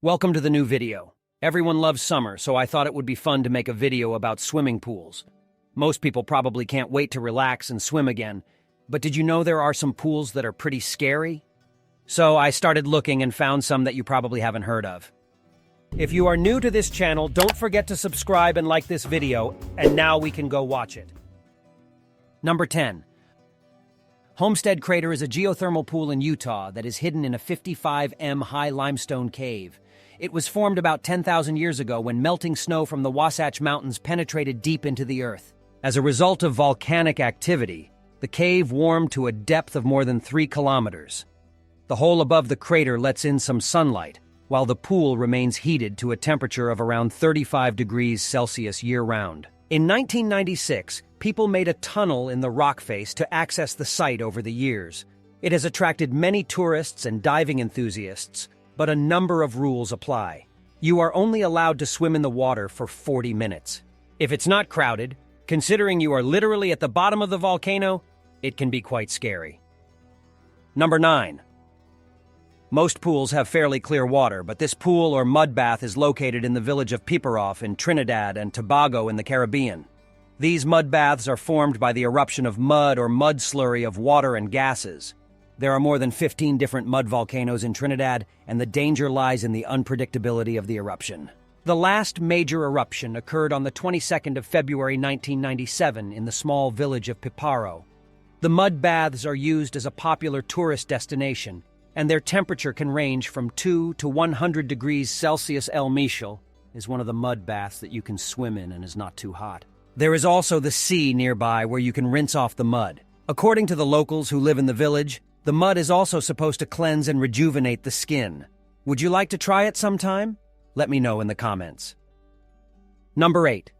Welcome to the new video. Everyone loves summer, so I thought it would be fun to make a video about swimming pools. Most people probably can't wait to relax and swim again, but did you know there are some pools that are pretty scary? So I started looking and found some that you probably haven't heard of. If you are new to this channel, don't forget to subscribe and like this video, and now we can go watch it. Number 10. Homestead Crater is a geothermal pool in Utah that is hidden in a 55 high limestone cave. It was formed about 10,000 years ago when melting snow from the Wasatch Mountains penetrated deep into the earth. As a result of volcanic activity, the cave warmed to a depth of more than 3 kilometers. The hole above the crater lets in some sunlight, while the pool remains heated to a temperature of around 35 degrees Celsius year-round. In 1996, people made a tunnel in the rock face to access the site over the years. It has attracted many tourists and diving enthusiasts, but a number of rules apply. You are only allowed to swim in the water for 40 minutes. If it's not crowded, considering you are literally at the bottom of the volcano, it can be quite scary. Number 9. Most pools have fairly clear water, but this pool or mud bath is located in the village of Piparoff in Trinidad and Tobago in the Caribbean. These mud baths are formed by the eruption of mud or mud slurry of water and gases. There are more than 15 different mud volcanoes in Trinidad, and the danger lies in the unpredictability of the eruption. The last major eruption occurred on the 22nd of February 1997 in the small village of Piparo. The mud baths are used as a popular tourist destination, and their temperature can range from 2 to 100 degrees Celsius. El Michel is one of the mud baths that you can swim in and is not too hot. There is also the sea nearby where you can rinse off the mud. According to the locals who live in the village, the mud is also supposed to cleanse and rejuvenate the skin. Would you like to try it sometime? Let me know in the comments. Number 8.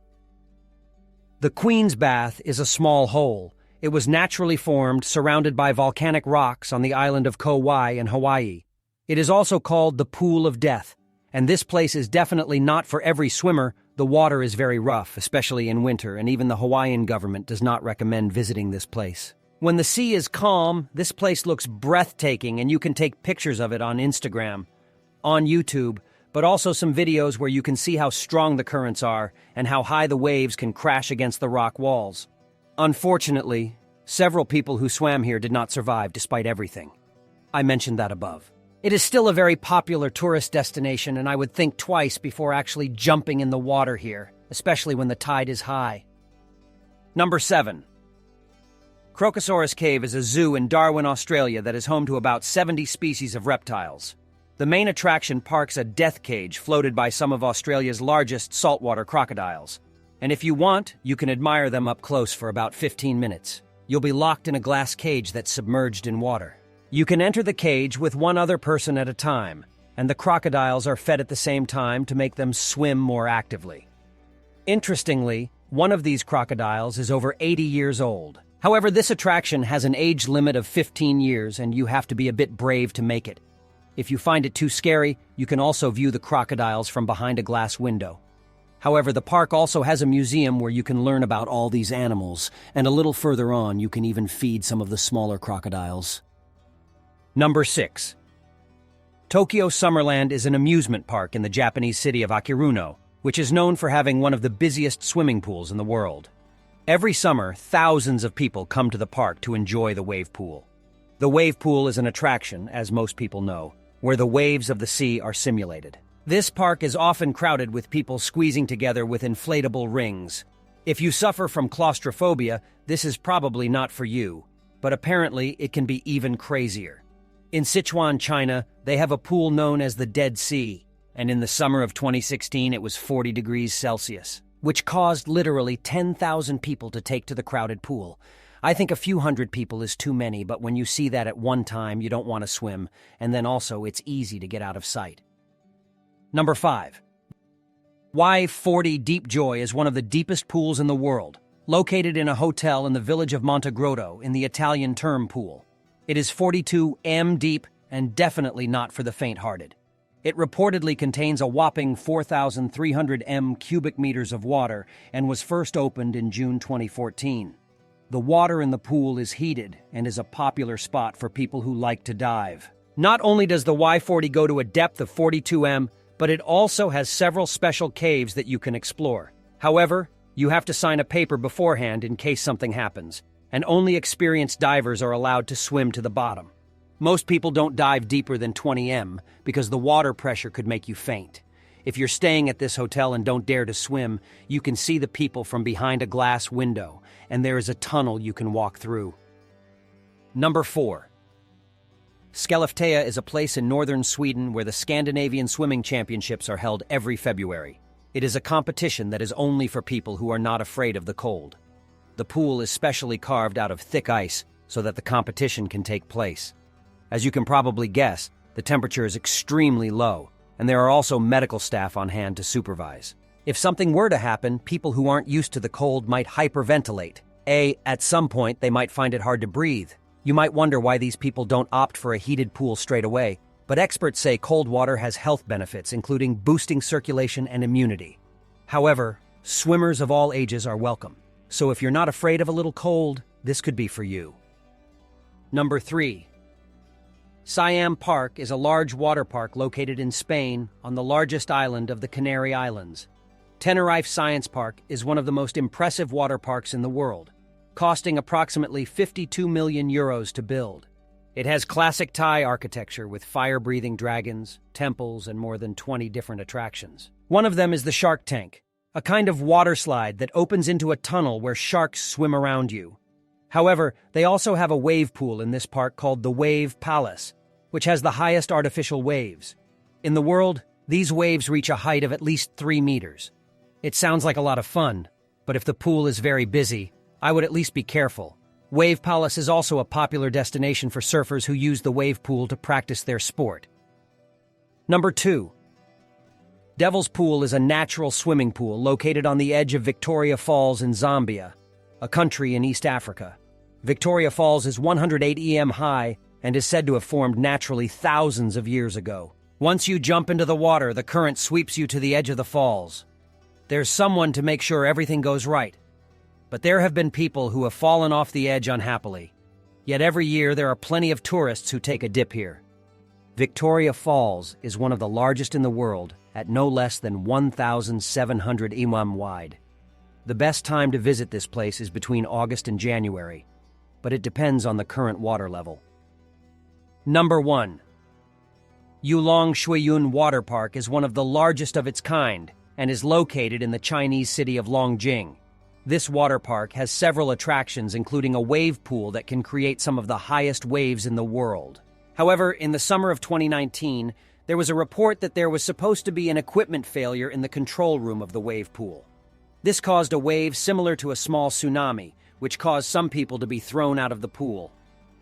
The Queen's Bath is a small hole. It was naturally formed, surrounded by volcanic rocks on the island of Kauai in Hawaii. It is also called the Pool of Death, and this place is definitely not for every swimmer. The water is very rough, especially in winter, and even the Hawaiian government does not recommend visiting this place. When the sea is calm, this place looks breathtaking, and you can take pictures of it on Instagram, on YouTube, but also some videos where you can see how strong the currents are and how high the waves can crash against the rock walls. Unfortunately, several people who swam here did not survive despite everything. I mentioned that above. It is still a very popular tourist destination, and I would think twice before actually jumping in the water here, especially when the tide is high. Number 7. Crocosaurus Cave is a zoo in Darwin, Australia that is home to about 70 species of reptiles. The main attraction parks a death cage floated by some of Australia's largest saltwater crocodiles. And if you want, you can admire them up close for about 15 minutes. You'll be locked in a glass cage that's submerged in water. You can enter the cage with one other person at a time, and the crocodiles are fed at the same time to make them swim more actively. Interestingly, one of these crocodiles is over 80 years old. However, this attraction has an age limit of 15 years, and you have to be a bit brave to make it. If you find it too scary, you can also view the crocodiles from behind a glass window. However, the park also has a museum where you can learn about all these animals, and a little further on, you can even feed some of the smaller crocodiles. Number 6. Tokyo Summerland is an amusement park in the Japanese city of Akiruno, which is known for having one of the busiest swimming pools in the world. Every summer, thousands of people come to the park to enjoy the wave pool. The wave pool is an attraction, as most people know, where the waves of the sea are simulated. This park is often crowded with people squeezing together with inflatable rings. If you suffer from claustrophobia, this is probably not for you, but apparently it can be even crazier. In Sichuan, China, they have a pool known as the Dead Sea, and in the summer of 2016 it was 40 degrees Celsius, which caused literally 10,000 people to take to the crowded pool. I think a few hundred people is too many, but when you see that at one time, you don't want to swim, and then also it's easy to get out of sight. Number 5. Y40 Deep Joy is one of the deepest pools in the world, located in a hotel in the village of Montegrotto in the Italian Terme Pool. It is 42 m deep and definitely not for the faint-hearted. It reportedly contains a whopping 4,300 cubic meters of water and was first opened in June 2014. The water in the pool is heated and is a popular spot for people who like to dive. Not only does the Y40 go to a depth of 42 m, but it also has several special caves that you can explore. However, you have to sign a paper beforehand in case something happens, and only experienced divers are allowed to swim to the bottom. Most people don't dive deeper than 20 m because the water pressure could make you faint. If you're staying at this hotel and don't dare to swim, you can see the people from behind a glass window, and there is a tunnel you can walk through. Number 4. Skellefteå is a place in northern Sweden where the Scandinavian Swimming Championships are held every February. It is a competition that is only for people who are not afraid of the cold. The pool is specially carved out of thick ice so that the competition can take place. As you can probably guess, the temperature is extremely low, and there are also medical staff on hand to supervise. If something were to happen, people who aren't used to the cold might hyperventilate. At some point, they might find it hard to breathe. You might wonder why these people don't opt for a heated pool straight away, but experts say cold water has health benefits, including boosting circulation and immunity. However, swimmers of all ages are welcome, so if you're not afraid of a little cold, this could be for you. Number 3. Siam Park is a large water park located in Spain on the largest island of the Canary Islands. Tenerife Science Park is one of the most impressive water parks in the world, costing approximately 52 million euros to build. It has classic Thai architecture with fire-breathing dragons, temples, and more than 20 different attractions. One of them is the Shark Tank, a kind of water slide that opens into a tunnel where sharks swim around you. However, they also have a wave pool in this park called the Wave Palace, which has the highest artificial waves. In the world, these waves reach a height of at least 3 meters. It sounds like a lot of fun, but if the pool is very busy, I would at least be careful. Wave Palace is also a popular destination for surfers who use the wave pool to practice their sport. Number 2. Devil's Pool is a natural swimming pool located on the edge of Victoria Falls in Zambia, a country in East Africa. Victoria Falls is 108 m high and is said to have formed naturally thousands of years ago. Once you jump into the water, the current sweeps you to the edge of the falls. There's someone to make sure everything goes right, but there have been people who have fallen off the edge unhappily. Yet every year there are plenty of tourists who take a dip here. Victoria Falls is one of the largest in the world at no less than 1,700 m wide. The best time to visit this place is between August and January, but it depends on the current water level. Number 1. Yulong Shuiyun Water Park is one of the largest of its kind and is located in the Chinese city of Longjing. This water park has several attractions, including a wave pool that can create some of the highest waves in the world. However, in the summer of 2019, there was a report that there was supposed to be an equipment failure in the control room of the wave pool. This caused a wave similar to a small tsunami, which caused some people to be thrown out of the pool.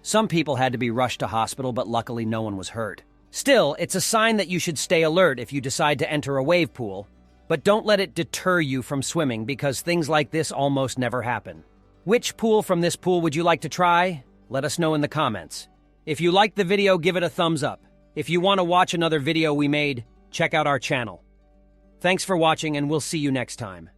Some people had to be rushed to hospital, but luckily no one was hurt. Still, it's a sign that you should stay alert if you decide to enter a wave pool, but don't let it deter you from swimming because things like this almost never happen. Which pool from this pool would you like to try? Let us know in the comments. If you liked the video, give it a thumbs up. If you want to watch another video we made, check out our channel. Thanks for watching, and we'll see you next time.